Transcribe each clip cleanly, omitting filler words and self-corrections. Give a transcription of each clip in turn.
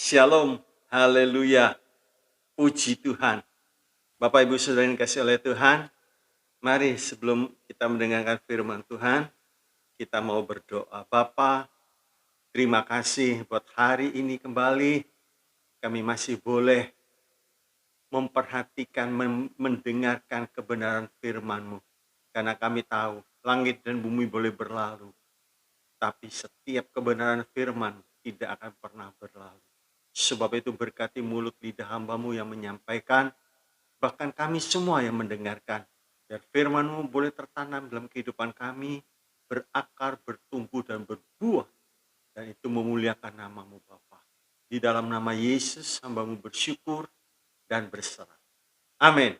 Shalom, haleluya, puji Tuhan. Bapak Ibu Saudara yang dikasihi oleh Tuhan, mari sebelum kita mendengarkan firman Tuhan, kita mau berdoa. Bapa, terima kasih buat hari ini kembali, kami masih boleh memperhatikan, mendengarkan kebenaran firman-Mu. Karena kami tahu, langit dan bumi boleh berlalu, tapi setiap kebenaran firman tidak akan pernah berlalu. Sebab itu berkati mulut lidah hamba-Mu yang menyampaikan, bahkan kami semua yang mendengarkan. Biar firman-Mu boleh tertanam dalam kehidupan kami, berakar, bertumbuh, dan berbuah. Dan itu memuliakan nama-Mu Bapa. Di dalam nama Yesus, hamba-Mu bersyukur dan berserah. Amin.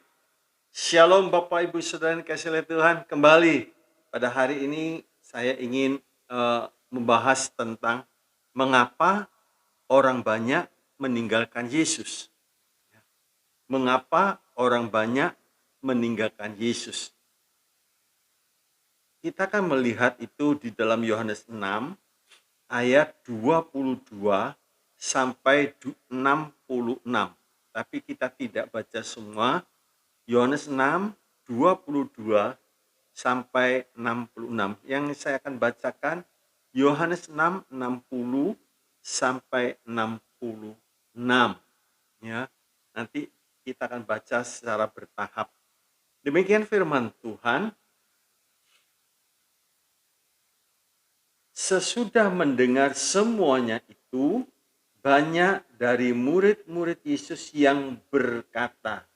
Shalom Bapak Ibu Saudara yang dikasihi oleh Tuhan. Kembali pada hari ini saya ingin membahas tentang mengapa orang banyak meninggalkan Yesus. Mengapa orang banyak meninggalkan Yesus? Kita akan melihat itu di dalam Yohanes 6 ayat 22 sampai 66. Tapi kita tidak baca semua. Yohanes 6 22 sampai 66. Yang saya akan bacakan Yohanes 6 60 sampai 66. Ya. Nanti kita akan baca secara bertahap. Demikian firman Tuhan. Sesudah mendengar semuanya itu, banyak dari murid-murid Yesus yang berkata,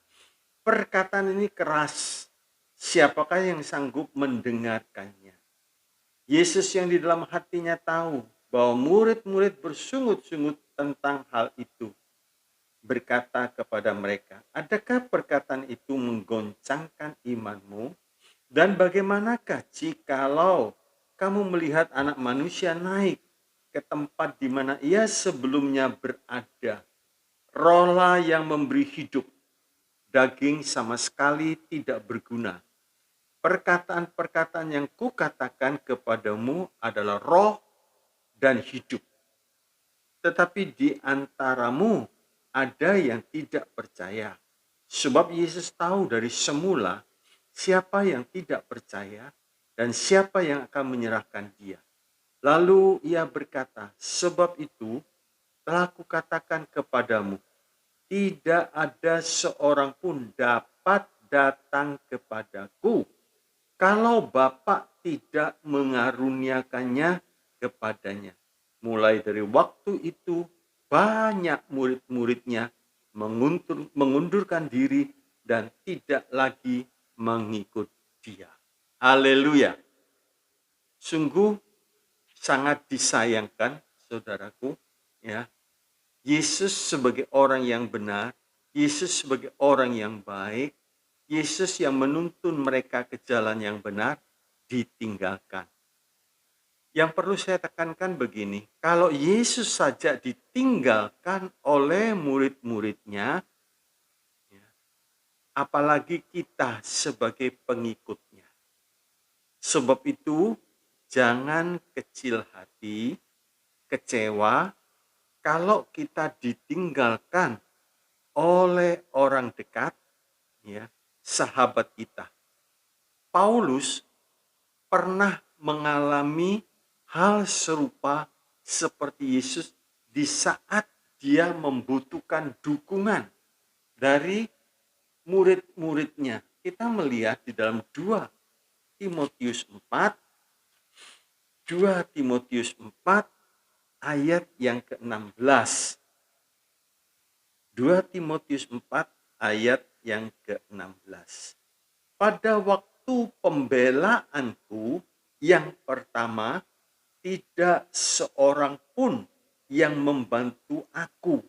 perkataan ini keras, siapakah yang sanggup mendengarkannya? Yesus yang di dalam hatinya tahu bahwa murid-murid bersungut-sungut tentang hal itu, berkata kepada mereka, adakah perkataan itu menggoncangkan imanmu? Dan bagaimanakah jikalau kamu melihat anak manusia naik ke tempat di mana ia sebelumnya berada? Rohlah yang memberi hidup, daging sama sekali tidak berguna. Perkataan-perkataan yang kukatakan kepadamu adalah roh dan hidup. Tetapi di antaramu ada yang tidak percaya. Sebab Yesus tahu dari semula siapa yang tidak percaya dan siapa yang akan menyerahkan dia. Lalu ia berkata, sebab itu telah kukatakan kepadamu, tidak ada seorang pun dapat datang kepadaku kalau Bapa tidak mengaruniakannya kepadanya. Mulai dari waktu itu banyak murid-muridnya mengundurkan diri dan tidak lagi mengikut dia. Haleluya. Sungguh sangat disayangkan saudaraku, ya. Yesus sebagai orang yang benar, Yesus sebagai orang yang baik, Yesus yang menuntun mereka ke jalan yang benar ditinggalkan. Yang perlu saya tekankan begini, kalau Yesus saja ditinggalkan oleh murid-muridnya, apalagi kita sebagai pengikutnya. Sebab itu jangan kecil hati, kecewa kalau kita ditinggalkan oleh orang dekat, ya, sahabat kita. Paulus pernah mengalami hal serupa seperti Yesus di saat dia membutuhkan dukungan dari murid-muridnya. Kita melihat di dalam 2 Timotius 4 ayat yang ke-16. 2 Timotius 4 ayat yang ke-16. Pada waktu pembelaanku yang pertama, tidak seorang pun yang membantu aku.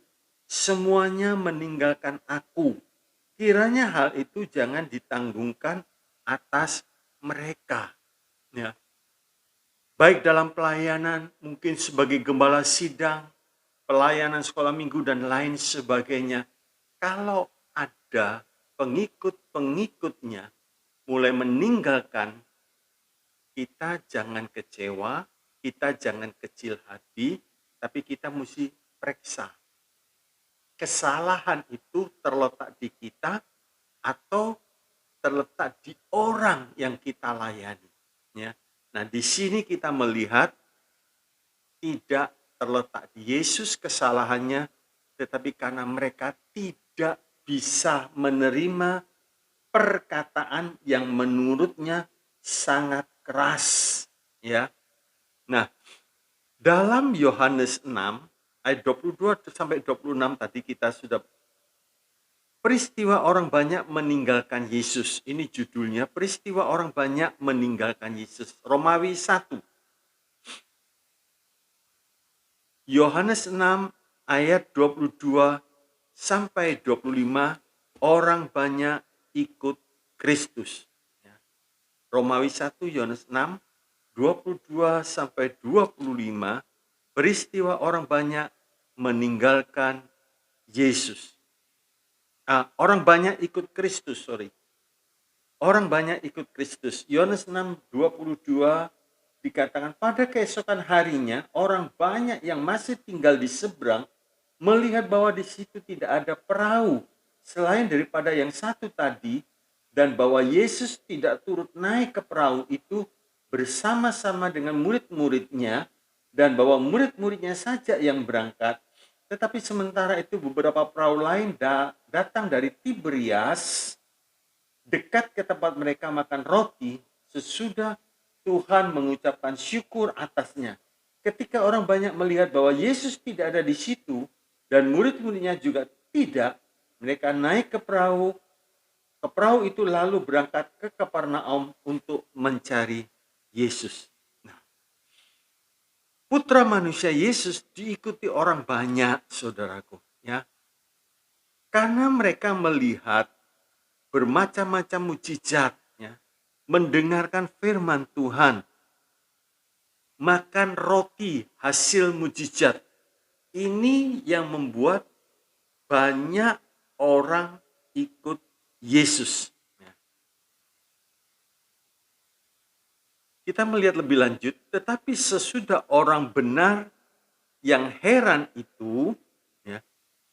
Semuanya meninggalkan aku. Kiranya hal itu jangan ditanggungkan atas mereka. Ya. Baik dalam pelayanan, mungkin sebagai gembala sidang, pelayanan sekolah minggu, dan lain sebagainya. Kalau ada pengikut-pengikutnya mulai meninggalkan, kita jangan kecewa, kita jangan kecil hati, tapi kita mesti periksa. kesalahan itu terletak di kita atau terletak di orang yang kita layani. Ya. Nah, di sini kita melihat tidak terletak di Yesus kesalahannya, tetapi karena mereka tidak bisa menerima perkataan yang menurutnya sangat keras. Ya. Nah, dalam Yohanes 6 ayat 22 sampai 26 tadi kita sudah peristiwa orang banyak meninggalkan Yesus. Ini judulnya, peristiwa orang banyak meninggalkan Yesus. Romawi 1. Yohanes 6 ayat 22 sampai 25, orang banyak ikut Kristus. Romawi 1, Yohanes 6, 22 sampai 25, peristiwa orang banyak meninggalkan Yesus. Orang banyak ikut Kristus, Orang banyak ikut Kristus. Yohanes 6, 22 dikatakan, pada keesokan harinya orang banyak yang masih tinggal di seberang melihat bahwa di situ tidak ada perahu selain daripada yang satu tadi, dan bahwa Yesus tidak turut naik ke perahu itu bersama-sama dengan murid-muridnya, dan bahwa murid-muridnya saja yang berangkat. Tetapi sementara itu beberapa perahu lain datang dari Tiberias dekat ke tempat mereka makan roti sesudah Tuhan mengucapkan syukur atasnya. Ketika orang banyak melihat bahwa Yesus tidak ada di situ dan murid-muridnya juga tidak, mereka naik ke perahu itu lalu berangkat ke Kapernaum untuk mencari Yesus. Nah, Putra Manusia Yesus diikuti orang banyak, saudaraku, ya. Karena mereka melihat bermacam-macam mujizat, ya, mendengarkan firman Tuhan, makan roti hasil mujizat. Ini yang membuat banyak orang ikut Yesus. Kita melihat lebih lanjut, tetapi sesudah orang benar yang heran itu, ya,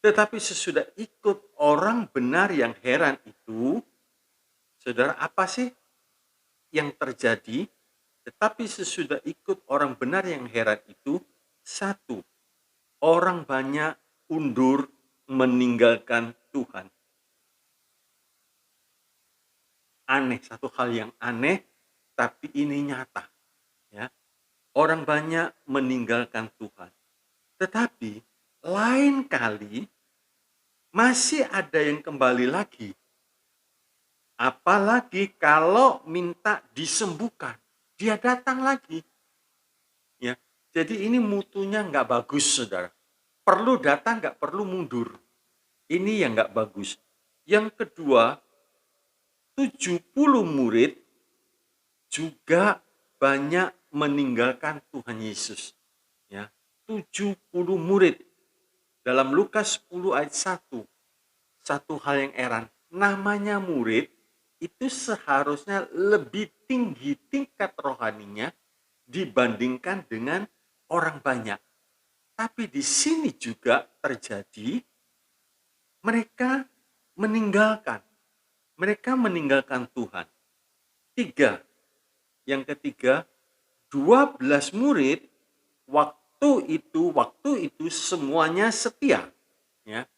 tetapi sesudah ikut orang benar yang heran itu, saudara, apa sih yang terjadi? Tetapi sesudah ikut orang benar yang heran itu, satu, orang banyak undur meninggalkan Tuhan. Aneh, satu hal yang aneh, tapi ini nyata. Ya. Orang banyak meninggalkan Tuhan. Tetapi lain kali masih ada yang kembali lagi. Apalagi kalau minta disembuhkan, dia datang lagi. Ya, jadi ini mutunya nggak bagus, saudara. Perlu datang, nggak perlu mundur. Ini yang nggak bagus. Yang kedua, 70 murid juga banyak meninggalkan Tuhan Yesus. Ya, 70 murid. Dalam Lukas 10 ayat 1, satu hal yang heran, namanya murid itu seharusnya lebih tinggi tingkat rohaninya dibandingkan dengan orang banyak. Tapi di sini juga terjadi mereka meninggalkan Tuhan. Yang ketiga, 12 murid waktu itu semuanya setia. Ya.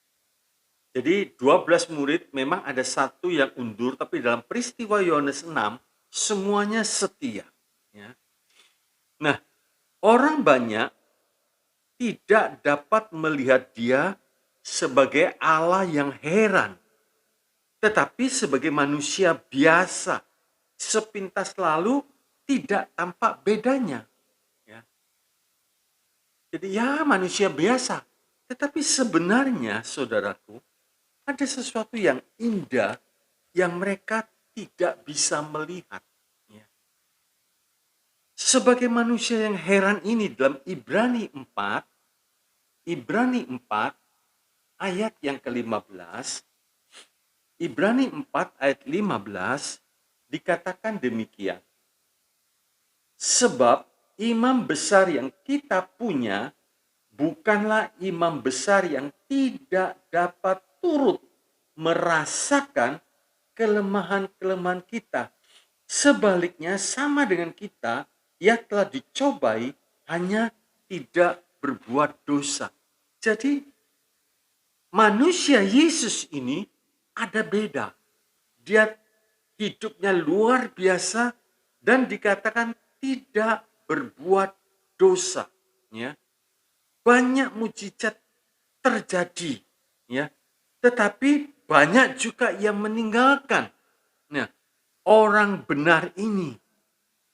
Jadi 12 murid memang ada satu yang undur, tapi dalam peristiwa Yohanes 6 semuanya setia. Ya. Nah, orang banyak tidak dapat melihat dia sebagai Allah yang heran, tetapi sebagai manusia biasa, sepintas lalu tidak tampak bedanya. Ya. Jadi ya manusia biasa, tetapi sebenarnya saudaraku, ada sesuatu yang indah yang mereka tidak bisa melihat. Ya. Sebagai manusia yang heran ini dalam Ibrani 4 ayat yang ke-15, Ibrani 4 ayat 15 dikatakan demikian. Sebab imam besar yang kita punya bukanlah imam besar yang tidak dapat turut merasakan kelemahan-kelemahan kita. Sebaliknya sama dengan kita, ia telah dicobai hanya tidak berbuat dosa. Jadi manusia Yesus ini ada beda. Dia hidupnya luar biasa dan dikatakan tidak berbuat dosa. Ya. Banyak mujizat terjadi, ya. Tetapi banyak juga yang meninggalkan. Nah, orang benar ini,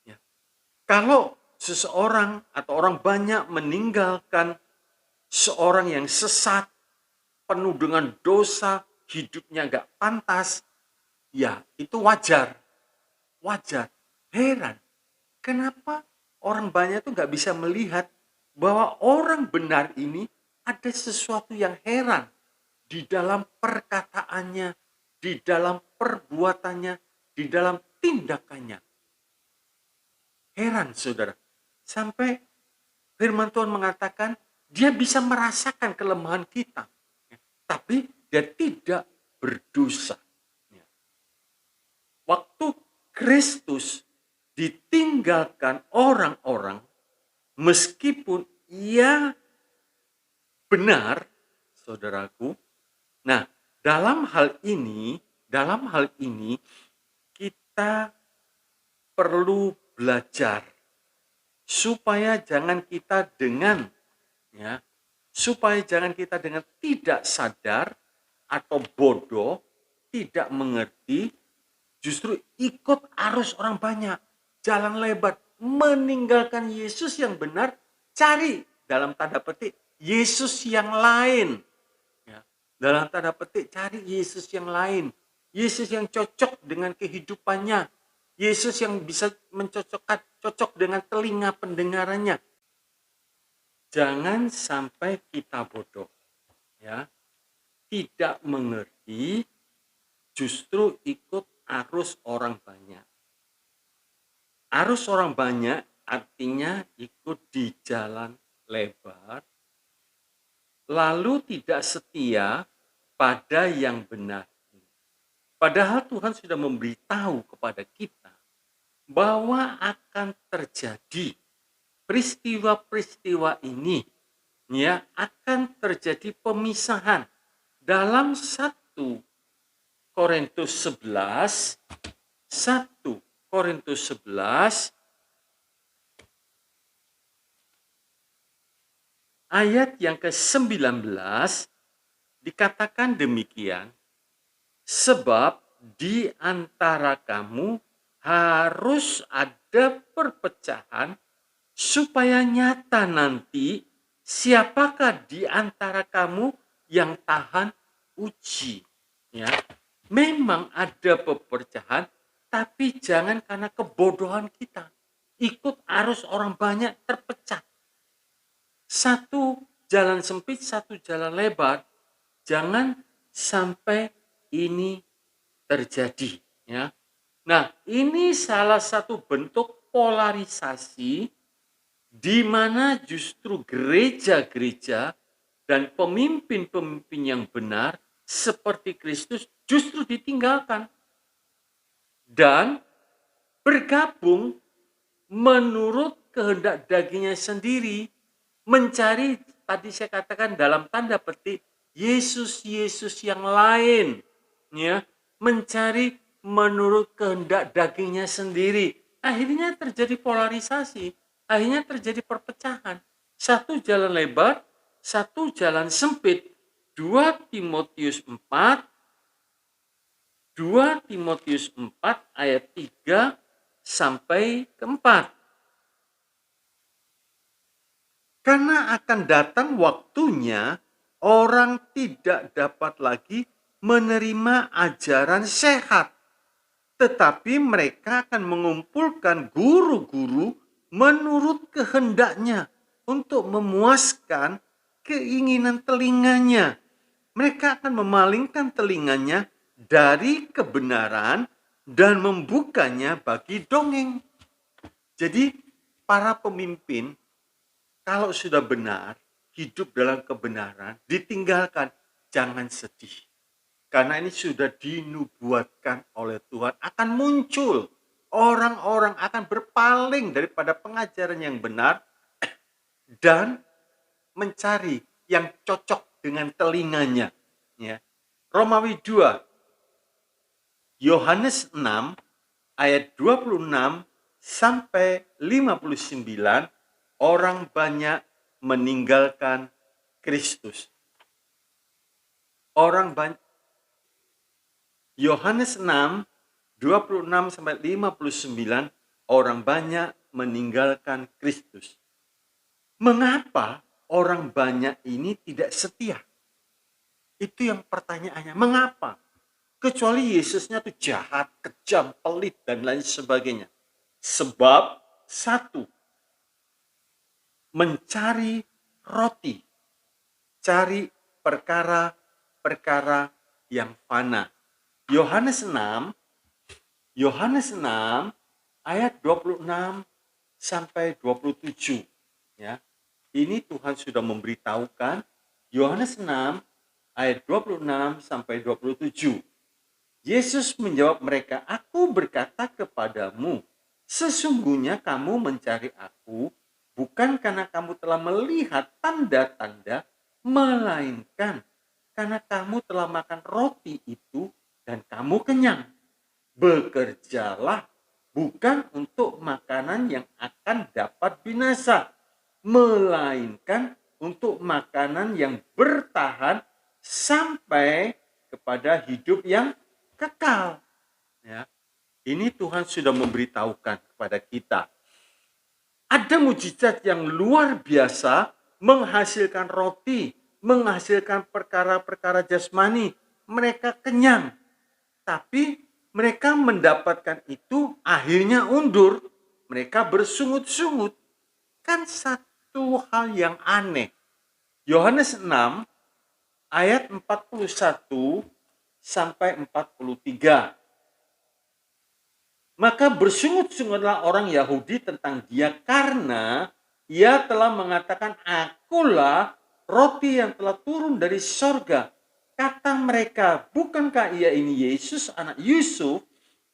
ya. Kalau seseorang atau orang banyak meninggalkan seorang yang sesat, penuh dengan dosa, hidupnya gak pantas, ya itu wajar. Wajar. Heran. Kenapa orang banyak itu gak bisa melihat bahwa orang benar ini ada sesuatu yang heran di dalam perkataannya, di dalam perbuatannya, di dalam tindakannya. Heran saudara. Sampai firman Tuhan mengatakan dia bisa merasakan kelemahan kita. Tapi dia tidak berdosa. Waktu Kristus ditinggalkan orang-orang, meskipun ia benar, saudaraku. Nah, dalam hal ini kita perlu belajar supaya jangan kita dengan tidak sadar atau bodoh, tidak mengerti, justru ikut arus orang banyak, jalan lebar, meninggalkan Yesus yang benar, cari dalam tanda petik Yesus yang lain. Ya, dalam tanda petik cari Yesus yang lain, Yesus yang cocok dengan kehidupannya, Yesus yang bisa cocok dengan telinga pendengarannya. Jangan sampai kita bodoh, ya, tidak mengerti, justru ikut arus orang banyak. Arus orang banyak artinya ikut di jalan lebar, lalu tidak setia pada yang benar. Padahal Tuhan sudah memberitahu kepada kita bahwa akan terjadi peristiwa-peristiwa ini, ya, akan terjadi pemisahan. Dalam 1 Korintus 11 ayat yang ke-19 dikatakan demikian, sebab di antara kamu harus ada perpecahan supaya nyata nanti siapakah di antara kamu yang tahan uji. Ya, memang ada perpecahan, tapi jangan karena kebodohan kita ikut arus orang banyak terpecah. Satu jalan sempit, satu jalan lebar. Jangan sampai ini terjadi, ya. Nah, ini salah satu bentuk polarisasi di mana justru gereja-gereja dan pemimpin-pemimpin yang benar seperti Kristus justru ditinggalkan dan bergabung menurut kehendak dagingnya sendiri, mencari, tadi saya katakan dalam tanda petik, Yesus yang lain, ya, mencari menurut kehendak dagingnya sendiri. Akhirnya terjadi polarisasi, akhirnya terjadi perpecahan. Satu jalan lebar, satu jalan sempit. 2 Timotius 4 ayat 3 sampai ke 4. Karena akan datang waktunya orang tidak dapat lagi menerima ajaran sehat, tetapi mereka akan mengumpulkan guru-guru menurut kehendaknya untuk memuaskan keinginan telinganya. Mereka akan memalingkan telinganya dari kebenaran dan membukanya bagi dongeng. Jadi para pemimpin kalau sudah benar, hidup dalam kebenaran, ditinggalkan, jangan sedih. Karena ini sudah dinubuatkan oleh Tuhan, akan muncul orang-orang akan berpaling daripada pengajaran yang benar dan mencari yang cocok dengan telinganya. Ya. Romawi 2, Yohanes 6 ayat 26 sampai 59, orang banyak meninggalkan Kristus. Orang banyak, Yohanes 6 26 sampai 59, orang banyak meninggalkan Kristus. Mengapa orang banyak ini tidak setia? Itu yang pertanyaannya. Mengapa? Kecuali Yesusnya itu jahat, kejam, pelit, dan lain sebagainya. Sebab satu, mencari roti, cari perkara-perkara yang fana. Yohanes 6 ayat 26 sampai 27. Ya. Ini Tuhan sudah memberitahukan, Yohanes 6 ayat 26 sampai 27. Yesus menjawab mereka, "Aku berkata kepadamu, sesungguhnya kamu mencari aku bukan karena kamu telah melihat tanda-tanda, melainkan karena kamu telah makan roti itu dan kamu kenyang. Bekerjalah bukan untuk makanan yang akan dapat binasa, melainkan untuk makanan yang bertahan sampai kepada hidup yang kekal." Ya. Ini Tuhan sudah memberitahukan kepada kita. Ada mujizat yang luar biasa menghasilkan roti, menghasilkan perkara-perkara jasmani. Mereka kenyang. Tapi mereka mendapatkan itu akhirnya undur. Mereka bersungut-sungut. Kan satu hal yang aneh. Yohanes 6 ayat 41 sampai 43. Maka bersungut-sungutlah orang Yahudi tentang dia karena ia telah mengatakan, "Akulah roti yang telah turun dari sorga." Kata mereka, "Bukankah ia ini Yesus anak Yusuf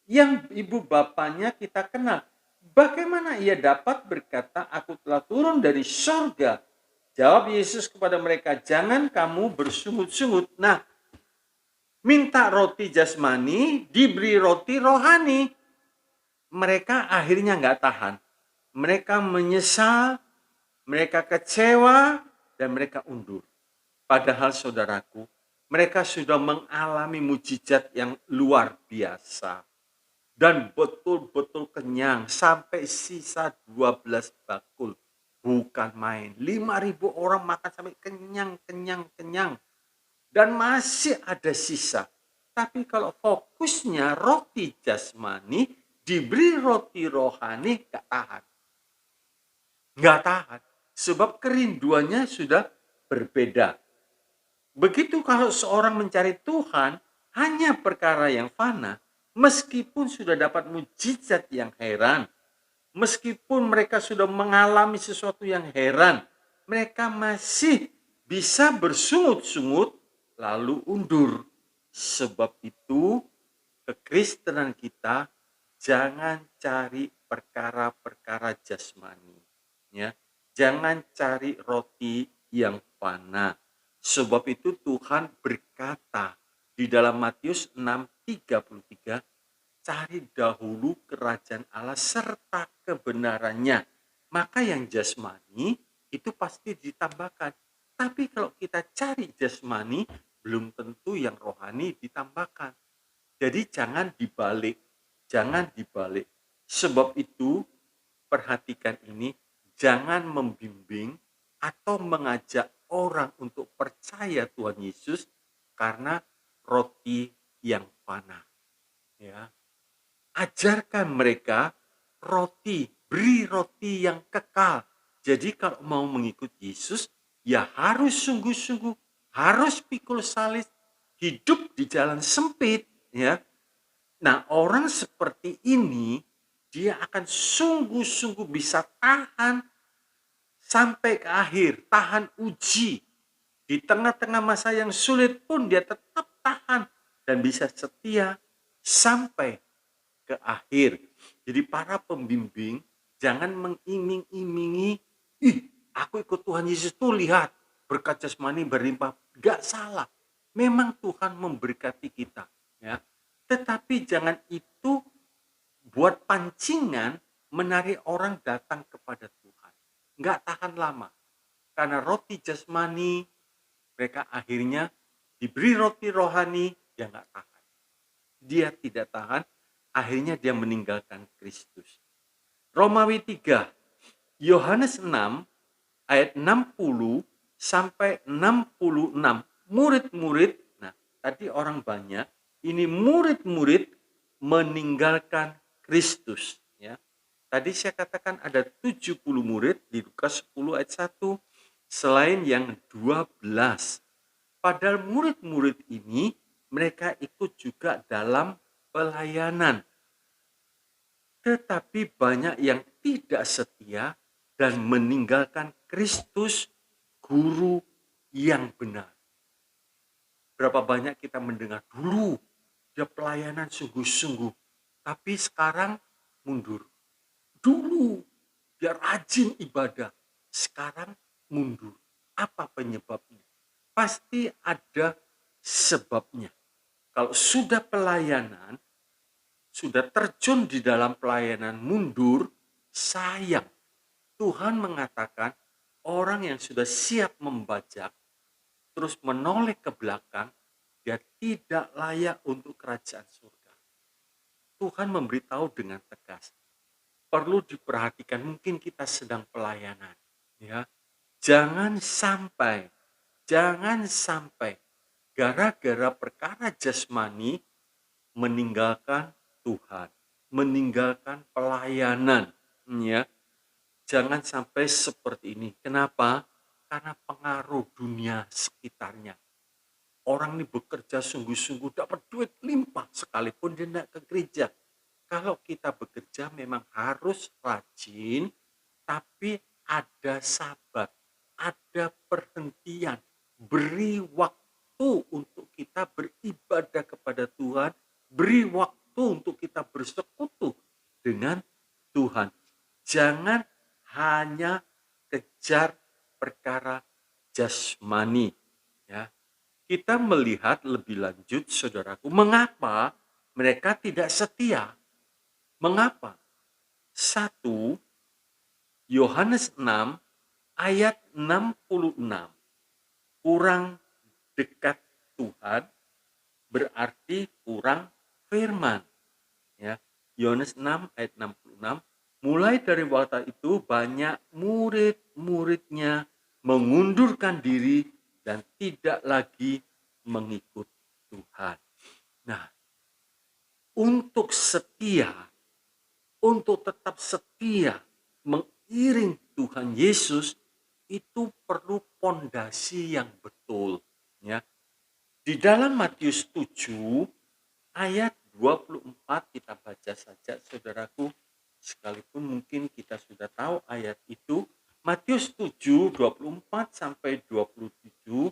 yang ibu bapanya kita kenal? Bagaimana ia dapat berkata, 'Aku telah turun dari sorga'?" Jawab Yesus kepada mereka, "Jangan kamu bersungut-sungut. Nah, minta roti jasmani, diberi roti rohani." Mereka akhirnya nggak tahan. Mereka menyesal, mereka kecewa, dan mereka undur. Padahal saudaraku, mereka sudah mengalami mujizat yang luar biasa. Dan betul-betul kenyang sampai sisa 12 bakul. Bukan main. 5.000 orang makan sampai kenyang. Dan masih ada sisa. Tapi kalau fokusnya roti jasmani, diberi roti rohani, nggak tahan. Sebab kerinduannya sudah berbeda. Begitu kalau seorang mencari Tuhan hanya perkara yang fana, meskipun sudah dapat mujizat yang heran, meskipun mereka sudah mengalami sesuatu yang heran, mereka masih bisa bersungut-sungut lalu undur. Sebab itu kekristenan kita jangan cari perkara-perkara jasmani, ya. Jangan cari roti yang fana. Sebab itu Tuhan berkata di dalam Matius 6:33, "Cari dahulu kerajaan Allah serta kebenarannya, maka yang jasmani itu pasti ditambahkan." Tapi kalau kita cari jasmani, belum tentu yang rohani ditambahkan. Jadi jangan dibalik. Sebab itu perhatikan ini, jangan membimbing atau mengajak orang untuk percaya Tuhan Yesus karena roti yang fana. Ya. Ajarkan mereka beri roti yang kekal. Jadi kalau mau mengikut Yesus, ya harus sungguh-sungguh, harus pikul salib, hidup di jalan sempit, ya. Nah, orang seperti ini dia akan sungguh-sungguh bisa tahan sampai ke akhir, tahan uji. Di tengah-tengah masa yang sulit pun dia tetap tahan dan bisa setia sampai ke akhir. Jadi para pembimbing jangan mengiming-imingi, ih aku ikut Tuhan Yesus tuh lihat berkat jasmani berlimpah. Gak salah, memang Tuhan memberkati kita, ya. Tetapi jangan itu buat pancingan menarik orang datang kepada Tuhan. Gak tahan lama, karena roti jasmani mereka akhirnya diberi roti rohani, dia nggak tahan. Dia tidak tahan, akhirnya dia meninggalkan Kristus. Romawi 3, Yohanes 6, ayat 60 sampai 66. Murid-murid, nah tadi orang banyak, ini murid-murid meninggalkan Kristus. Ya. Tadi saya katakan ada 70 murid di Lukas 10 ayat 1. Selain yang 12. Padahal murid-murid ini mereka ikut juga dalam pelayanan. Tetapi banyak yang tidak setia dan meninggalkan Kristus, guru yang benar. Berapa banyak kita mendengar dulu dia pelayanan sungguh-sungguh, tapi sekarang mundur. Dulu dia rajin ibadah, sekarang mundur. Apa penyebabnya? Pasti ada sebabnya. Kalau sudah pelayanan, sudah terjun di dalam pelayanan mundur, sayang. Tuhan mengatakan orang yang sudah siap membajak, terus menoleh ke belakang, dia tidak layak untuk kerajaan surga. Tuhan memberitahu dengan tegas. Perlu diperhatikan, mungkin kita sedang pelayanan, ya. Jangan sampai gara-gara perkara jasmani meninggalkan Tuhan, meninggalkan pelayanan, ya. Jangan sampai seperti ini. Kenapa? Karena pengaruh dunia sekitarnya. Orang ini bekerja sungguh-sungguh, dapat duit limpah sekalipun dia tidak ke gereja. Kalau kita bekerja memang harus rajin, tapi ada sabat, ada perhentian. Beri waktu untuk kita beribadah kepada Tuhan, beri waktu untuk kita bersekutu dengan Tuhan. Jangan hanya kejar perkara jasmani, ya. Kita melihat lebih lanjut, saudaraku, mengapa mereka tidak setia. Mengapa? 1 Yohanes 6 ayat 66. Kurang dekat Tuhan berarti kurang firman. Ya. Yohanes 6 ayat 66. Mulai dari waktu itu banyak murid-muridnya mengundurkan diri dan tidak lagi mengikut Tuhan. Nah, untuk setia, untuk tetap setia mengiring Tuhan Yesus, itu perlu pondasi yang betul, ya. Di dalam Matius 7 ayat 24 kita baca saja, saudaraku, sekalipun mungkin kita sudah tahu ayat itu. Matius 7 24 sampai 27.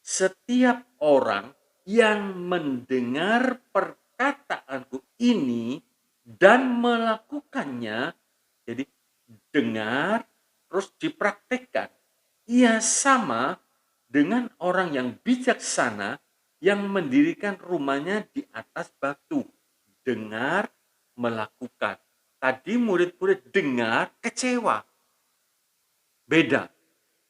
Setiap orang yang mendengar perkataanku ini dan melakukannya, jadi dengar terus dipraktikkan, ia sama dengan orang yang bijaksana yang mendirikan rumahnya di atas batu. Dengar, melakukan. Tadi murid-murid dengar, kecewa. Beda.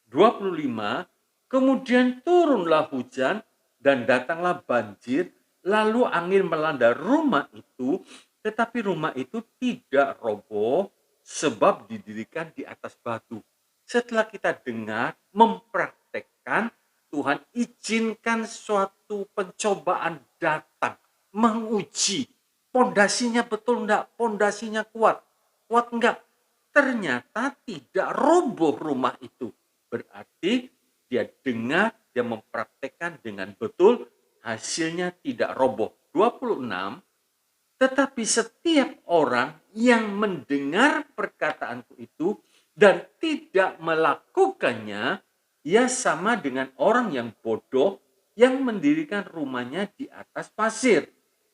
25, kemudian turunlah hujan dan datanglah banjir, lalu angin melanda rumah itu, tetapi rumah itu tidak roboh sebab didirikan di atas batu. Setelah kita dengar, mempraktekkan, Tuhan izinkan suatu pencobaan datang, menguji. Pondasinya betul enggak? Pondasinya kuat? Kuat enggak? Ternyata tidak roboh rumah itu. Berarti dia dengar, dia mempraktekkan dengan betul, hasilnya tidak roboh. 26, tetapi setiap orang yang mendengar perkataanku itu dan tidak melakukannya, ia sama dengan orang yang bodoh yang mendirikan rumahnya di atas pasir.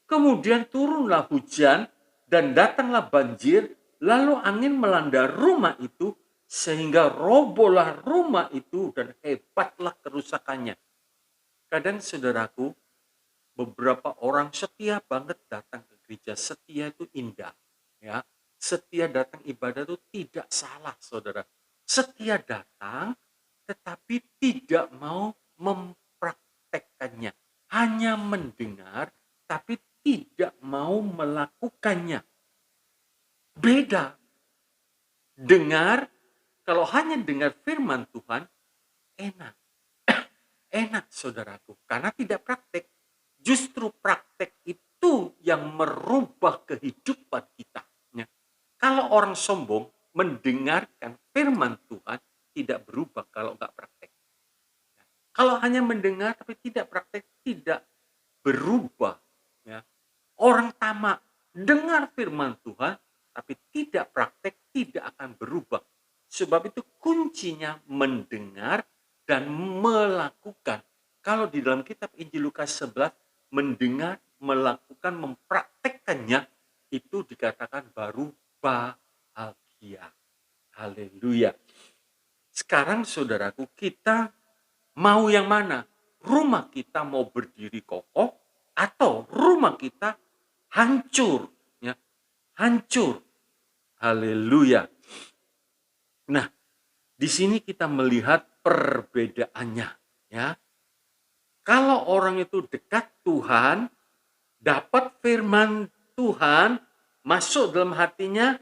Kemudian turunlah hujan dan datanglah banjir, lalu angin melanda rumah itu sehingga robohlah rumah itu dan hebatlah kerusakannya. Kadang saudaraku, beberapa orang setia banget datang ke gereja. Setia itu indah, ya. Setia datang ibadah itu tidak salah, saudara. Setia datang, tetapi tidak mau mempraktekkannya. Hanya mendengar, tapi tidak mau melakukannya. Beda. Dengar, kalau hanya dengar firman Tuhan, enak. Enak, saudaraku, karena tidak praktek. Justru praktek itu yang merubah kehidupan kita. Ya. Kalau orang sombong mendengarkan firman Tuhan tidak berubah kalau nggak praktek. Ya. Kalau hanya mendengar tapi tidak praktek tidak berubah. Ya. Orang tamak dengar firman Tuhan tapi tidak praktek tidak akan berubah. Sebab itu kuncinya mendengar dan melakukan. Kalau di dalam kitab Injil Lukas 11 mendengar, melakukan, mempraktekkannya itu dikatakan baru bahagia. Haleluya. Sekarang saudaraku, kita mau yang mana? Rumah kita mau berdiri kokoh atau rumah kita hancur, ya. Hancur. Haleluya. Nah, di sini kita melihat perbedaannya, ya. Kalau orang itu dekat Tuhan, dapat firman Tuhan, masuk dalam hatinya,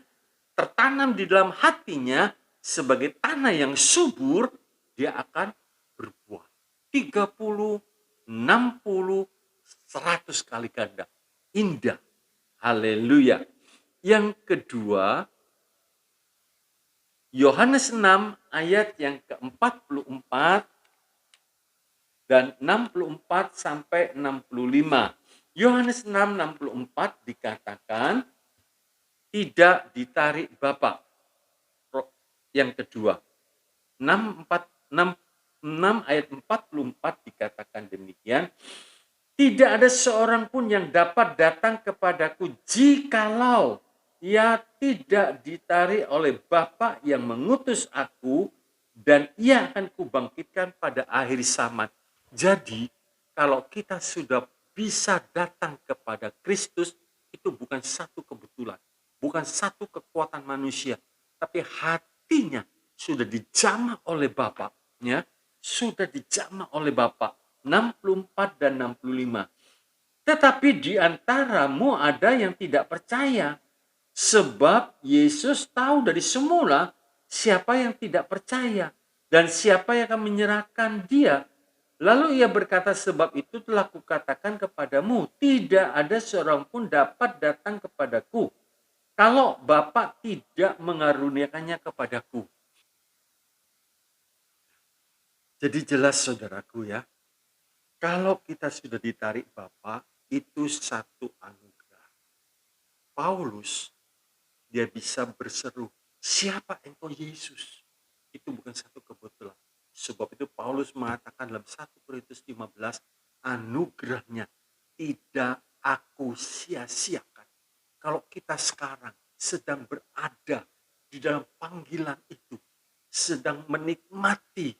tertanam di dalam hatinya sebagai tanah yang subur, dia akan berbuah. 30, 60, 100 kali ganda. Indah. Haleluya. Yang kedua, Yohanes 6 ayat yang ke-44 dan 64 sampai 65. Yohanes 6, 64 dikatakan tidak ditarik Bapa. Yang kedua, 6 ayat 44 dikatakan demikian. Tidak ada seorang pun yang dapat datang kepadaku jikalau ia tidak ditarik oleh Bapa yang mengutus aku, dan ia akan kubangkitkan pada akhir zaman. Jadi, kalau kita sudah bisa datang kepada Kristus, itu bukan satu kebetulan, bukan satu kekuatan manusia, tapi hatinya sudah dijamah oleh Bapa, ya, sudah dijamah oleh Bapa. 64 dan 65. Tetapi di antaramu ada yang tidak percaya, sebab Yesus tahu dari semula siapa yang tidak percaya dan siapa yang akan menyerahkan dia. Lalu ia berkata, sebab itu telah kukatakan kepadamu, tidak ada seorang pun dapat datang kepadaku kalau Bapa tidak mengaruniakannya kepadaku. Jadi jelas saudaraku ya, kalau kita sudah ditarik Bapa, itu satu anugerah. Paulus, dia bisa berseru, siapa engkau Yesus? Itu bukan satu kebetulan. Sebab itu Paulus mengatakan dalam 1 Korintus 15, anugerahnya tidak aku sia-siakan. Kalau kita sekarang sedang berada di dalam panggilan itu, sedang menikmati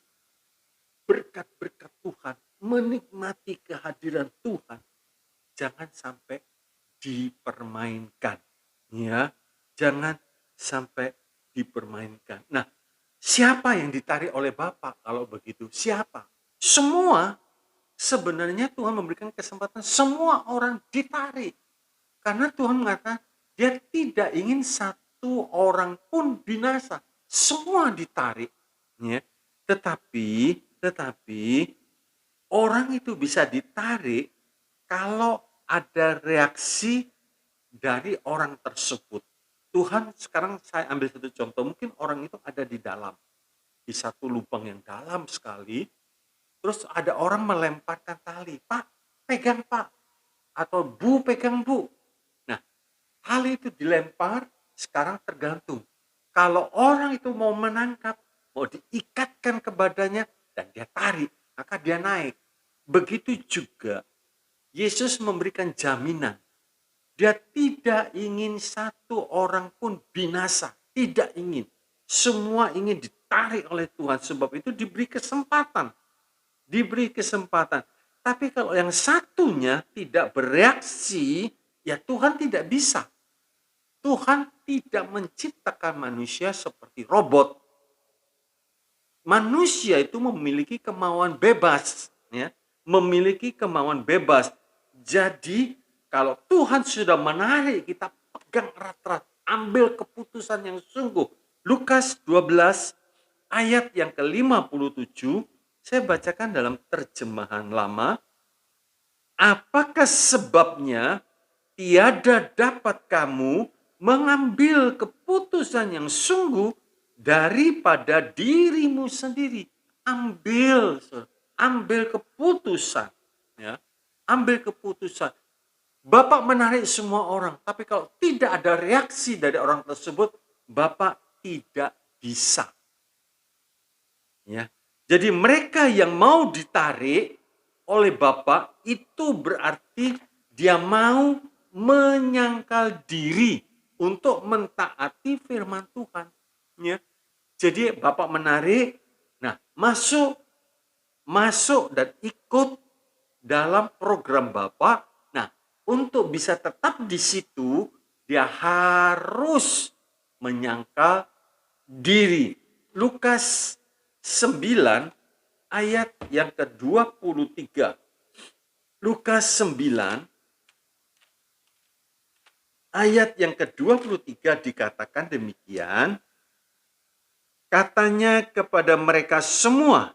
berkat-berkat Tuhan, menikmati kehadiran Tuhan, jangan sampai dipermainkan, ya, jangan sampai dipermainkan. Nah, siapa yang ditarik oleh Bapa kalau begitu? Siapa? Semua. Sebenarnya Tuhan memberikan kesempatan semua orang ditarik, karena Tuhan mengatakan dia tidak ingin satu orang pun binasa, semua ditarik, ya. Tetapi orang itu bisa ditarik kalau ada reaksi dari orang tersebut. Tuhan, sekarang saya ambil satu contoh, mungkin orang itu ada di dalam, di satu lubang yang dalam sekali, terus ada orang melemparkan tali, Pak, pegang Pak, atau Bu, pegang Bu. Nah, tali itu dilempar, sekarang tergantung. Kalau orang itu mau menangkap, mau diikatkan kepadanya, dan dia tarik, maka dia naik. Begitu juga Yesus memberikan jaminan. Dia tidak ingin satu orang pun binasa. Tidak ingin. Semua ingin ditarik oleh Tuhan. Sebab itu diberi kesempatan. Diberi kesempatan. Tapi kalau yang satunya tidak bereaksi, ya Tuhan tidak bisa. Tuhan tidak menciptakan manusia seperti robot. Manusia itu memiliki kemauan bebas, ya, memiliki kemauan bebas. Jadi kalau Tuhan sudah menarik, kita pegang erat-erat, ambil keputusan yang sungguh. Lukas 12 ayat yang ke-57, saya bacakan dalam terjemahan lama. Apakah sebabnya tiada dapat kamu mengambil keputusan yang sungguh daripada dirimu sendiri? Ambil keputusan, ya. Ambil keputusan. Bapak menarik semua orang, tapi kalau tidak ada reaksi dari orang tersebut, Bapak tidak bisa. Ya. Jadi mereka yang mau ditarik oleh Bapak itu berarti dia mau menyangkal diri untuk mentaati firman Tuhan. Ya. Jadi Bapak menarik, nah masuk dan ikut dalam program Bapak. Nah, untuk bisa tetap di situ, dia harus menyangkal diri. Lukas 9 ayat yang ke-23. Lukas 9 ayat yang ke-23 dikatakan demikian. Katanya kepada mereka semua,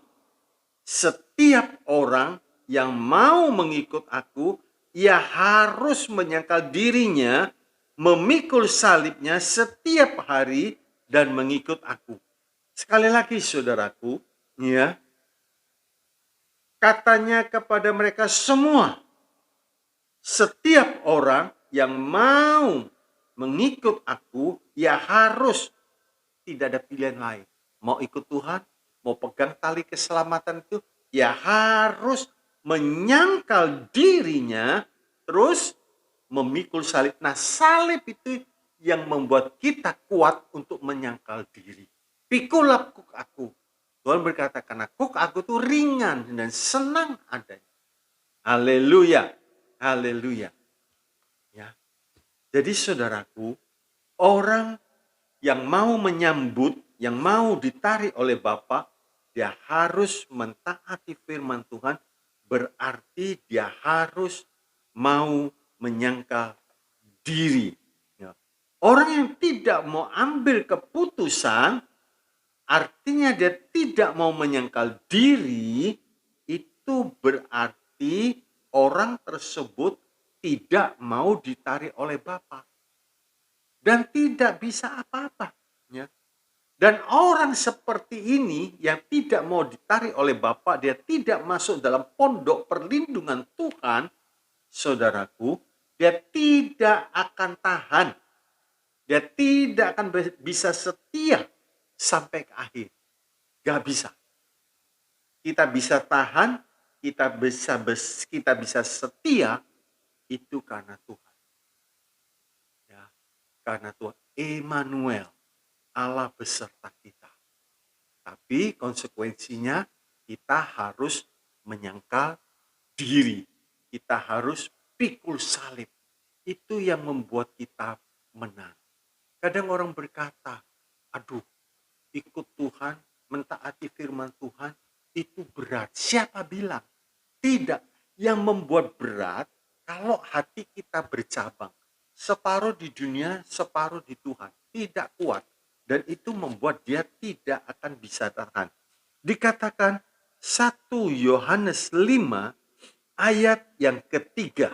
setiap orang yang mau mengikut aku, ia harus menyangkal dirinya, memikul salibnya setiap hari dan mengikut aku. Sekali lagi saudaraku, ya. Katanya kepada mereka semua, setiap orang yang mau mengikut aku, ia harus, tidak ada pilihan lain. Mau ikut Tuhan, mau pegang tali keselamatan itu, ya harus menyangkal dirinya, terus memikul salib. Nah, salib itu yang membuat kita kuat untuk menyangkal diri. Pikul kuk aku. Tuhan berkata, karena kuk aku itu ringan dan senang adanya. Haleluya. Haleluya. Ya. Jadi saudaraku, orang yang mau menyambut, yang mau ditarik oleh Bapa, dia harus mentaati firman Tuhan, berarti dia harus mau menyangkal diri. Ya. Orang yang tidak mau ambil keputusan, artinya dia tidak mau menyangkal diri, itu berarti orang tersebut tidak mau ditarik oleh Bapa. Dan tidak bisa apa-apa. Ya. Dan orang seperti ini yang tidak mau ditarik oleh Bapa, dia tidak masuk dalam pondok perlindungan Tuhan, saudaraku, dia tidak akan tahan. Dia tidak akan bisa setia sampai ke akhir. Gak bisa. Kita bisa tahan, kita bisa setia, itu karena Tuhan. Ya, karena Tuhan. Emmanuel, Allah beserta kita. Tapi konsekuensinya kita harus menyangkal diri. Kita harus pikul salib. Itu yang membuat kita menang. Kadang orang berkata, aduh, ikut Tuhan, mentaati firman Tuhan, itu berat. Siapa bilang? Tidak. Yang membuat berat, kalau hati kita bercabang. Separuh di dunia, separuh di Tuhan. Tidak kuat. Dan itu membuat dia tidak akan bisa tahan. Dikatakan 1 Yohanes 5 ayat yang ketiga.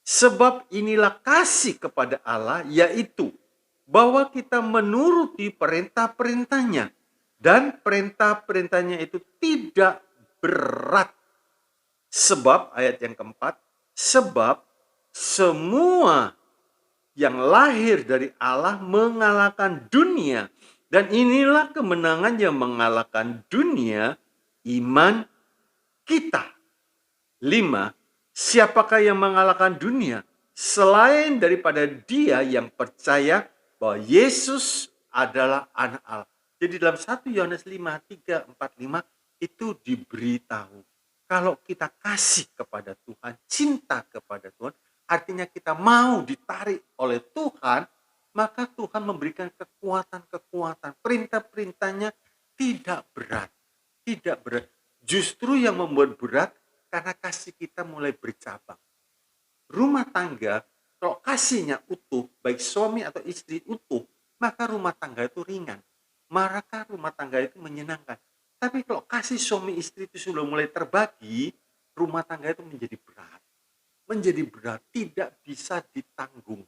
Sebab inilah kasih kepada Allah, yaitu bahwa kita menuruti perintah-perintahnya. Dan perintah-perintahnya itu tidak berat. Sebab, ayat yang keempat, sebab semua yang lahir dari Allah mengalahkan dunia. Dan inilah kemenangan yang mengalahkan dunia, iman kita. 5. Siapakah yang mengalahkan dunia? Selain daripada dia yang percaya bahwa Yesus adalah anak Allah. Jadi dalam 1 Yohanes 5, 3, 4, 5 itu diberitahu. Kalau kita kasih kepada Tuhan, cinta kepada Tuhan, artinya kita mau ditarik oleh Tuhan, maka Tuhan memberikan kekuatan-kekuatan. Perintah-perintahnya tidak berat. Tidak berat. Justru yang membuat berat karena kasih kita mulai bercabang. Rumah tangga, kalau kasihnya utuh, baik suami atau istri utuh, maka rumah tangga itu ringan. Maka rumah tangga itu menyenangkan. Tapi kalau kasih suami istri itu sudah mulai terbagi, rumah tangga itu menjadi berat. Menjadi berat, tidak bisa ditanggung.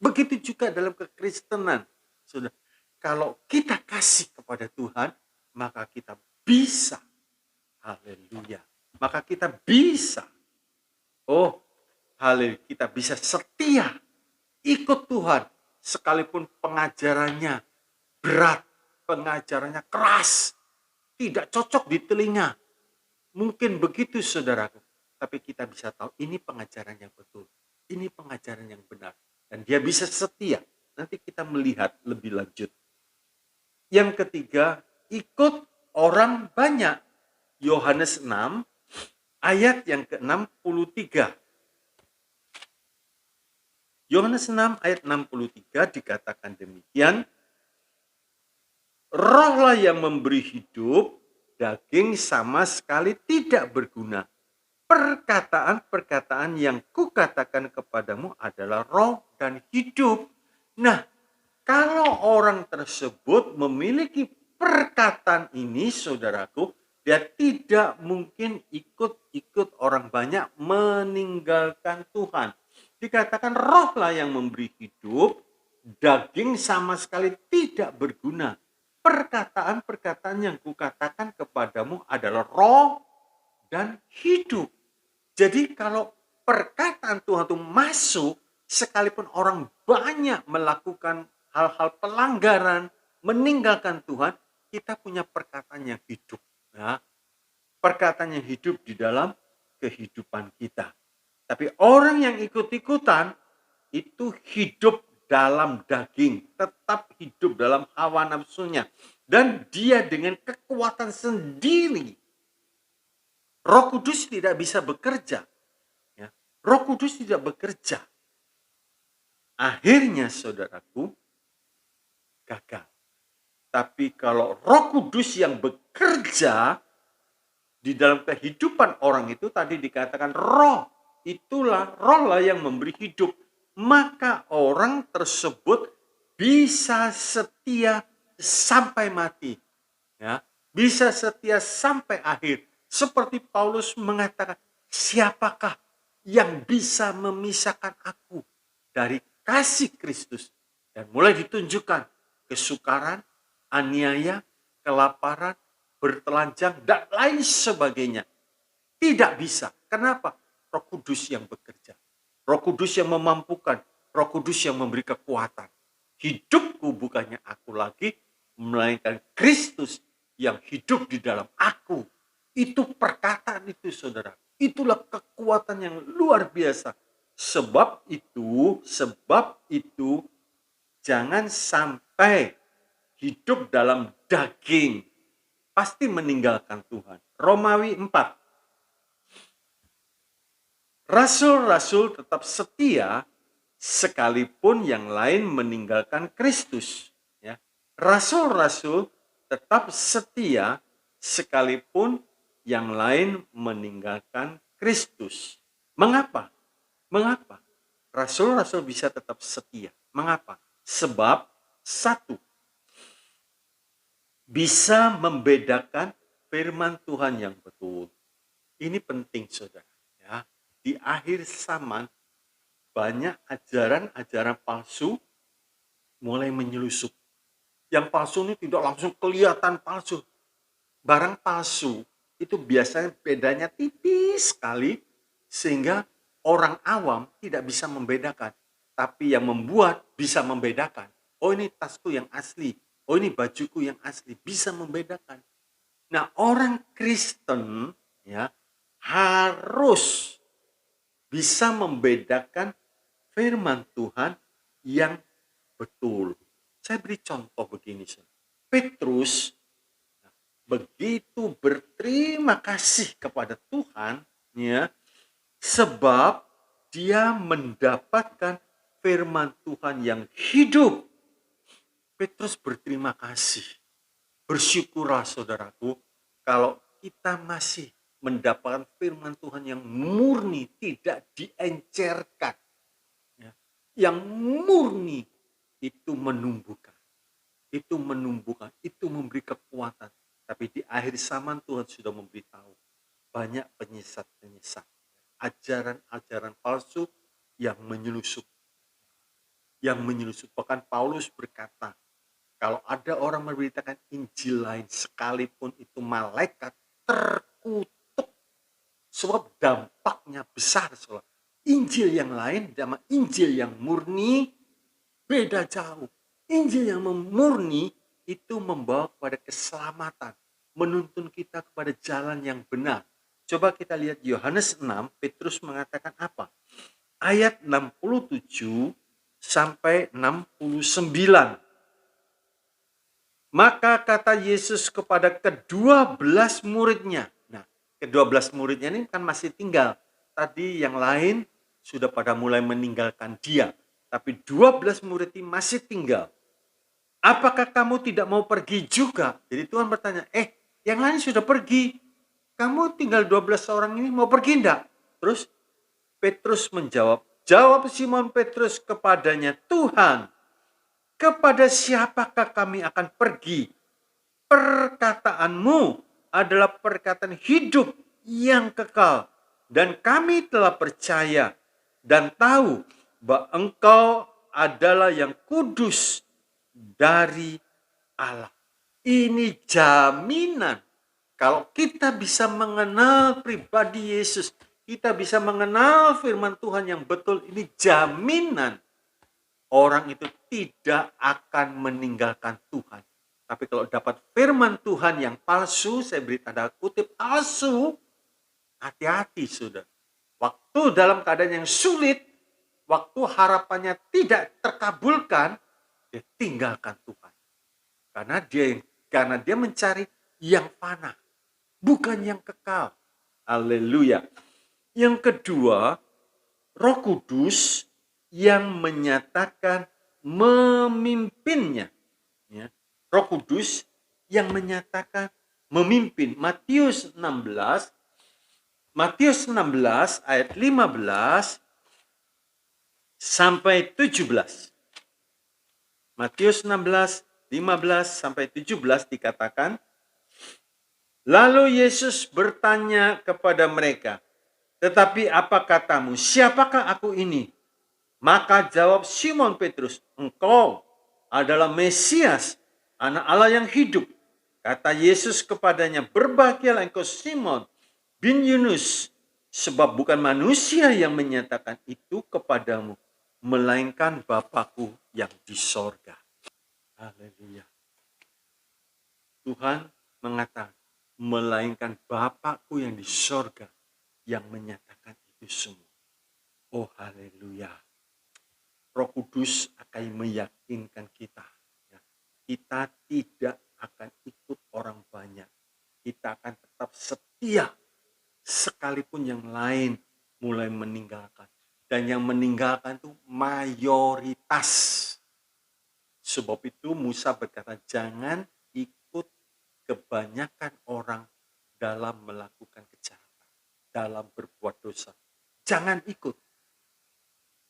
Begitu juga dalam kekristenan. Sudah, kalau kita kasih kepada Tuhan, maka kita bisa. Haleluya. Maka kita bisa. Oh, haleluya, kita bisa setia ikut Tuhan sekalipun pengajarannya berat, pengajarannya keras, tidak cocok di telinga. Mungkin begitu saudaraku, tapi kita bisa tahu ini pengajaran yang betul, ini pengajaran yang benar, dan dia bisa setia. Nanti kita melihat lebih lanjut. Yang ketiga, ikut orang banyak. Yohanes 6 ayat yang ke-63. Yohanes 6 ayat 63 dikatakan demikian, rohlah yang memberi hidup, daging sama sekali tidak berguna. Perkataan-perkataan yang kukatakan kepadamu adalah roh dan hidup. Nah, kalau orang tersebut memiliki perkataan ini, saudaraku, dia tidak mungkin ikut orang banyak meninggalkan Tuhan. Dikatakan rohlah yang memberi hidup, daging sama sekali tidak berguna. Perkataan-perkataan yang kukatakan kepadamu adalah roh dan hidup. Jadi kalau perkataan Tuhan itu masuk, sekalipun orang banyak melakukan hal-hal pelanggaran, meninggalkan Tuhan, kita punya perkataan yang hidup. Ya, perkataan yang hidup di dalam kehidupan kita. Tapi orang yang ikut-ikutan itu hidup dalam daging, tetap hidup dalam hawa nafsunya. Dan dia dengan kekuatan sendiri. Roh Kudus tidak bisa bekerja. Ya, Roh Kudus tidak bekerja. Akhirnya saudaraku, gagal. Tapi kalau Roh Kudus yang bekerja di dalam kehidupan orang itu, tadi dikatakan roh, itulah rohlah yang memberi hidup. Maka orang tersebut bisa setia sampai mati. Ya, bisa setia sampai akhir. Seperti Paulus mengatakan, siapakah yang bisa memisahkan aku dari kasih Kristus? Dan mulai ditunjukkan kesukaran, aniaya, kelaparan, bertelanjang, dan lain sebagainya. Tidak bisa. Kenapa? Roh Kudus yang bekerja. Roh Kudus yang memampukan. Roh Kudus yang memberi kekuatan. Hidupku bukannya aku lagi, melainkan Kristus yang hidup di dalam aku. Itu perkataan itu, saudara. Itulah kekuatan yang luar biasa. Sebab itu, jangan sampai hidup dalam daging, pasti meninggalkan Tuhan. Romawi 4. Rasul-rasul tetap setia sekalipun yang lain meninggalkan Kristus. Ya. Rasul-rasul tetap setia sekalipun yang lain meninggalkan Kristus. Mengapa? Mengapa? Rasul-rasul bisa tetap setia. Mengapa? Sebab satu, bisa membedakan firman Tuhan yang betul. Ini penting, saudara. Ya. Di akhir zaman, banyak ajaran-ajaran palsu mulai menyelusup. Yang palsu ini tidak langsung kelihatan palsu. Barang palsu itu biasanya bedanya tipis sekali, sehingga orang awam tidak bisa membedakan. Tapi yang membuat bisa membedakan. Oh, ini tasku yang asli. oh ini bajuku yang asli, bisa membedakan. Nah, orang Kristen ya harus bisa membedakan firman Tuhan yang betul. Saya beri contoh begini, Petrus begitu berterima kasih kepada Tuhan ya, sebab dia mendapatkan firman Tuhan yang hidup. Petrus berterima kasih. Bersyukurlah saudaraku kalau kita masih mendapatkan firman Tuhan yang murni, tidak diencerkan. Ya. Yang murni itu menumbuhkan. Itu menumbuhkan, itu memberi kekuatan. Tapi di akhir zaman Tuhan sudah memberitahu banyak penyesat-penyesat. Ajaran-ajaran palsu yang menyelusup. Bahkan Paulus berkata, kalau ada orang memberitakan Injil lain sekalipun itu malaikat, terkutuk. Sebab dampaknya besar. Soalnya. Injil yang lain sama Injil yang murni beda jauh. Injil yang murni itu membawa kepada keselamatan. Menuntun kita kepada jalan yang benar. Coba kita lihat Yohanes 6, Petrus mengatakan apa? Ayat 67 sampai 69. Maka kata Yesus kepada ke-12 muridnya. Nah, ke-12 muridnya ini kan masih tinggal. Tadi yang lain sudah pada mulai meninggalkan dia. Tapi 12 murid ini masih tinggal. Apakah kamu tidak mau pergi juga? Jadi Tuhan bertanya, yang lain sudah pergi. Kamu tinggal 12 orang ini mau pergi enggak? Terus Petrus menjawab. Jawab Simon Petrus kepadanya, Tuhan, kepada siapakah kami akan pergi? Perkataanmu adalah perkataan hidup yang kekal. Dan kami telah percaya dan tahu bahwa Engkau adalah yang kudus dari Allah. Ini jaminan. Kalau kita bisa mengenal pribadi Yesus, kita bisa mengenal firman Tuhan yang betul, ini jaminan. Orang itu tidak akan meninggalkan Tuhan. Tapi kalau dapat firman Tuhan yang palsu, saya beri tanda kutip palsu, hati-hati sudah. Waktu dalam keadaan yang sulit, waktu harapannya tidak terkabulkan, dia tinggalkan Tuhan. Karena dia mencari yang fana, bukan yang kekal. Haleluya. Yang kedua, Roh Kudus yang menyatakan memimpinnya. Ya. Roh Kudus yang menyatakan memimpin. Matius 16 ayat 15 sampai 17. Matius 16, 15 sampai 17 dikatakan, lalu Yesus bertanya kepada mereka, tetapi apa katamu? Siapakah aku ini? Maka jawab Simon Petrus, engkau adalah Mesias, anak Allah yang hidup. Kata Yesus kepadanya, berbahagialah engkau Simon bin Yunus, sebab bukan manusia yang menyatakan itu kepadamu, melainkan Bapa-Ku yang di sorga. Haleluya. Tuhan mengatakan, melainkan Bapa-Ku yang di sorga yang menyatakan itu semua. Oh haleluya. Roh Kudus akan meyakinkan kita. Kita tidak akan ikut orang banyak. Kita akan tetap setia. Sekalipun yang lain mulai meninggalkan. Dan yang meninggalkan itu mayoritas. Sebab itu Musa berkata, jangan ikut kebanyakan orang dalam melakukan kejahatan. Dalam berbuat dosa. Jangan ikut.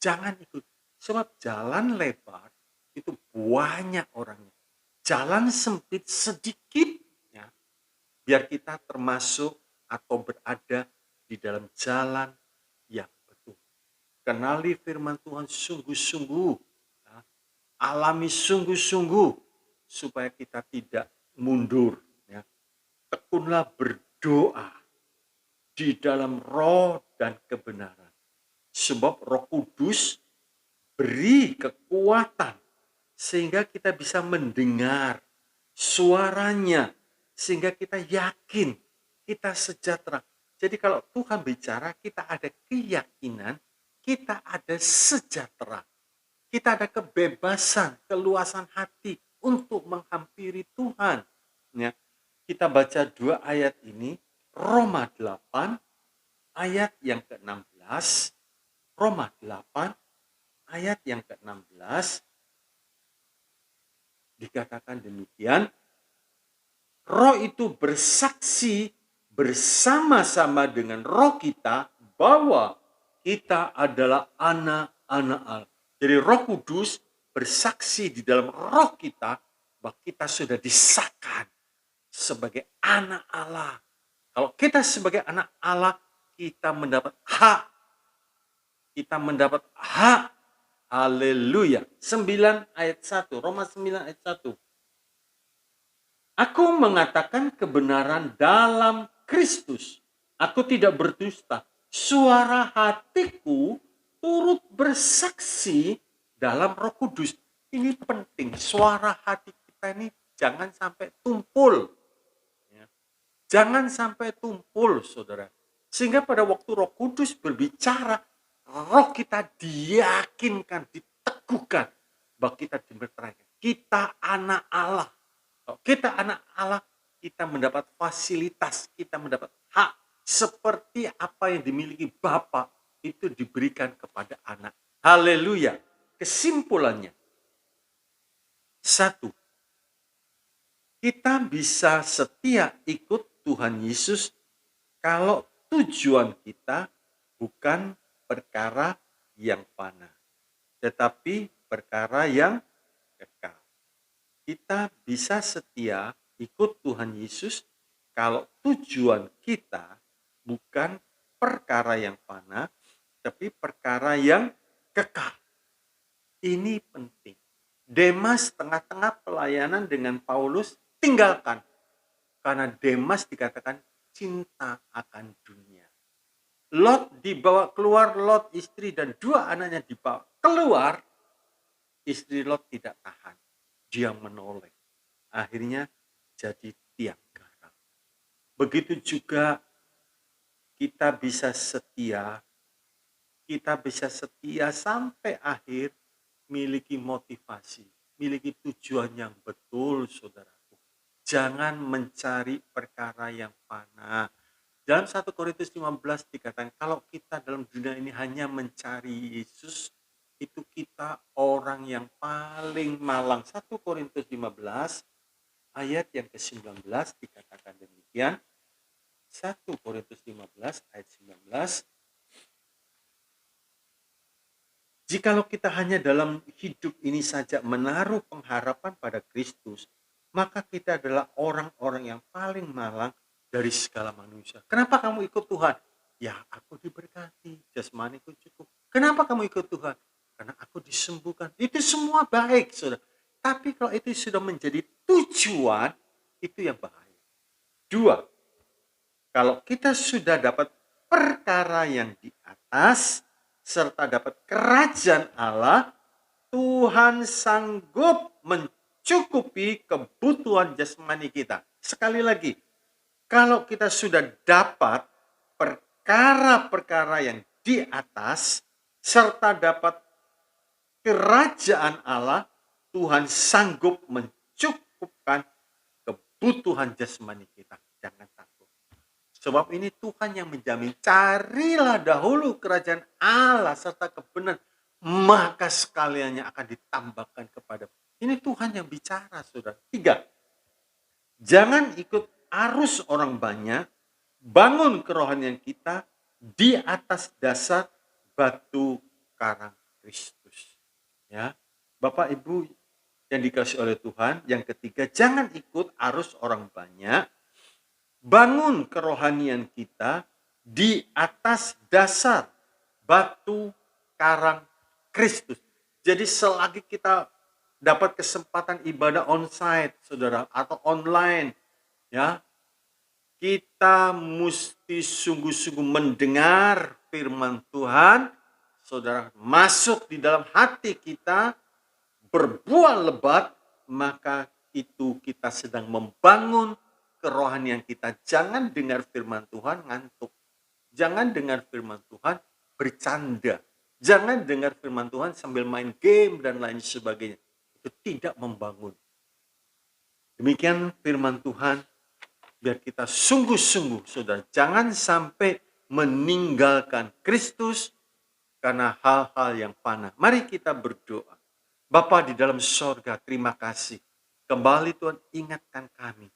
Jangan ikut. Sebab jalan lebar itu banyak orangnya. Jalan sempit sedikit. Ya, biar kita termasuk atau berada di dalam jalan yang betul. Kenali firman Tuhan sungguh-sungguh. Ya, alami sungguh-sungguh. Supaya kita tidak mundur. Ya. Tekunlah berdoa di dalam roh dan kebenaran. Sebab Roh Kudus beri kekuatan sehingga kita bisa mendengar suaranya, sehingga kita yakin, kita sejahtera. Jadi kalau Tuhan bicara, kita ada keyakinan, kita ada sejahtera. Kita ada kebebasan, keluasan hati untuk menghampiri Tuhan. Ya, kita baca 2 ayat ini, Roma 8, ayat yang ke-16, Roma 8, ayat yang ke-16, dikatakan demikian, Roh itu bersaksi bersama-sama dengan roh kita bahwa kita adalah anak-anak Allah. Jadi Roh Kudus bersaksi di dalam roh kita bahwa kita sudah disahkan sebagai anak Allah. Kalau kita sebagai anak Allah, kita mendapat hak. Kita mendapat hak. Haleluya. 9 ayat 1. Roma 9 ayat 1. Aku mengatakan kebenaran dalam Kristus. Aku tidak berdusta. Suara hatiku turut bersaksi dalam Roh Kudus. Ini penting. Suara hati kita ini jangan sampai tumpul. Jangan sampai tumpul, saudara. Sehingga pada waktu Roh Kudus berbicara, roh kita diyakinkan, diteguhkan bahwa kita dimeteraikan. Kita anak Allah. Kalau kita anak Allah, kita mendapat fasilitas, kita mendapat hak seperti apa yang dimiliki Bapa itu diberikan kepada anak. Haleluya. Kesimpulannya, 1, kita bisa setia ikut Tuhan Yesus kalau tujuan kita bukan perkara yang fana, tetapi perkara yang kekal. Kita bisa setia ikut Tuhan Yesus kalau tujuan kita bukan perkara yang fana, tapi perkara yang kekal. Ini penting. Demas tengah-tengah pelayanan dengan Paulus tinggalkan. Karena Demas dikatakan cinta akan dunia. Lot dibawa keluar, Lot istri dan 2 anaknya dibawa keluar. Istri Lot tidak tahan. Dia menoleh. Akhirnya jadi tiang garam. Begitu juga kita bisa setia. Kita bisa setia sampai akhir, miliki motivasi, miliki tujuan yang betul, saudaraku. Jangan mencari perkara yang fana. Dalam 1 Korintus 15 dikatakan, kalau kita dalam dunia ini hanya mencari Yesus, itu kita orang yang paling malang. 1 Korintus 15 ayat yang ke-19 dikatakan demikian. 1 Korintus 15 ayat 19. Jikalau kita hanya dalam hidup ini saja menaruh pengharapan pada Kristus, maka kita adalah orang-orang yang paling malang dari segala manusia. Kenapa kamu ikut Tuhan? Ya, aku diberkati, jasmaniku cukup. Kenapa kamu ikut Tuhan? Karena aku disembuhkan. Itu semua baik, saudara. Tapi kalau itu sudah menjadi tujuan, itu yang bahaya. 2, kalau kita sudah dapat perkara yang di atas, serta dapat kerajaan Allah, Tuhan sanggup mencukupi kebutuhan jasmani kita. Sekali lagi, kalau kita sudah dapat perkara-perkara yang di atas, serta dapat kerajaan Allah, Tuhan sanggup mencukupkan kebutuhan jasmani kita. Jangan takut. Sebab ini Tuhan yang menjamin, carilah dahulu kerajaan Allah serta kebenaran, maka sekaliannya akan ditambahkan kepada. Ini Tuhan yang bicara, saudara. 3, jangan ikut arus orang banyak, bangun kerohanian kita di atas dasar batu karang Kristus. Ya, Bapak Ibu yang dikasihi oleh Tuhan. Yang ketiga, jangan ikut arus orang banyak, bangun kerohanian kita di atas dasar batu karang Kristus. Jadi selagi kita dapat kesempatan ibadah onsite, saudara, atau online, ya, kita mesti sungguh-sungguh mendengar firman Tuhan, saudara, masuk di dalam hati kita, berbuah lebat, maka itu kita sedang membangun kerohanian kita. Jangan dengar firman Tuhan ngantuk. Jangan dengar firman Tuhan bercanda. Jangan dengar firman Tuhan sambil main game dan lain sebagainya. Itu tidak membangun. Demikian firman Tuhan. Biar kita sungguh-sungguh, saudara, jangan sampai meninggalkan Kristus karena hal-hal yang fana. Mari kita berdoa. Bapa di dalam sorga, terima kasih. Kembali Tuhan ingatkan kami.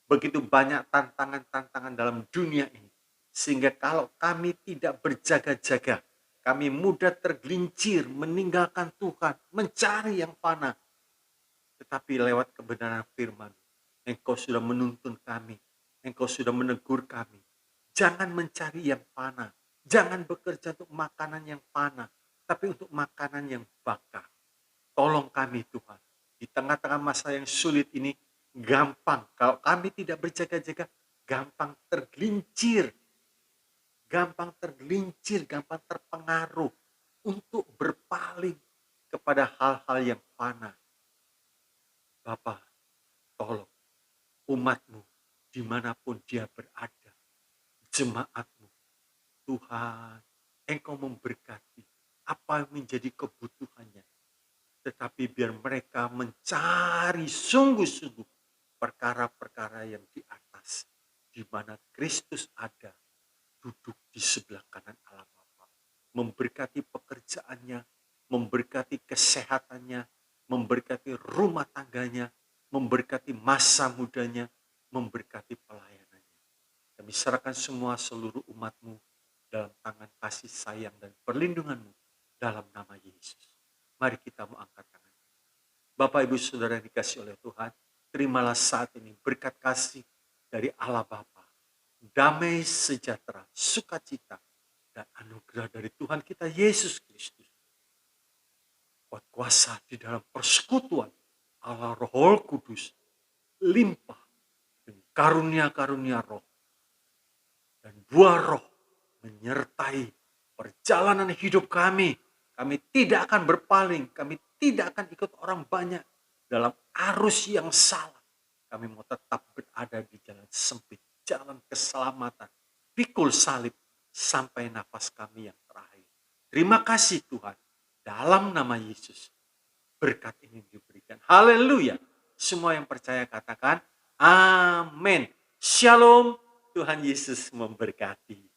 Begitu banyak tantangan-tantangan dalam dunia ini. Sehingga kalau kami tidak berjaga-jaga, kami mudah tergelincir, meninggalkan Tuhan, mencari yang fana. Tetapi lewat kebenaran firman, Engkau sudah menuntun kami. Engkau sudah menegur kami. Jangan mencari yang fana. Jangan bekerja untuk makanan yang fana. Tapi untuk makanan yang bakar. Tolong kami Tuhan. Di tengah-tengah masa yang sulit ini, gampang. Kalau kami tidak berjaga-jaga, gampang tergelincir. Gampang tergelincir, gampang terpengaruh. Untuk berpaling kepada hal-hal yang fana. Bapa, tolong umat-Mu dimanapun dia berada, jemaat-Mu, Tuhan, Engkau memberkati apa yang menjadi kebutuhannya. Tetapi biar mereka mencari sungguh-sungguh perkara-perkara yang di atas, di mana Kristus ada, duduk di sebelah kanan Allah Bapa. Memberkati pekerjaannya, memberkati kesehatannya, memberkati rumah tangganya, memberkati masa mudanya, memberkati pelayanannya. Kami serahkan semua seluruh umat-Mu dalam tangan kasih sayang dan perlindungan-Mu dalam nama Yesus. Mari kita mau angkat tangan. Bapak, Ibu, Saudara yang dikasih oleh Tuhan, terimalah saat ini berkat kasih dari Allah Bapa, damai sejahtera, sukacita, dan anugerah dari Tuhan kita Yesus Kristus. Kuat kuasa di dalam persekutuan Allah Roh Kudus, limpah dengan karunia-karunia roh, dan buah roh menyertai perjalanan hidup kami. Kami tidak akan berpaling, kami tidak akan ikut orang banyak dalam arus yang salah. Kami mau tetap berada di jalan sempit, jalan keselamatan, pikul salib sampai nafas kami yang terakhir. Terima kasih Tuhan, dalam nama Yesus berkat ini diberikan. Haleluya. Semua yang percaya katakan amin. Shalom. Tuhan Yesus memberkati.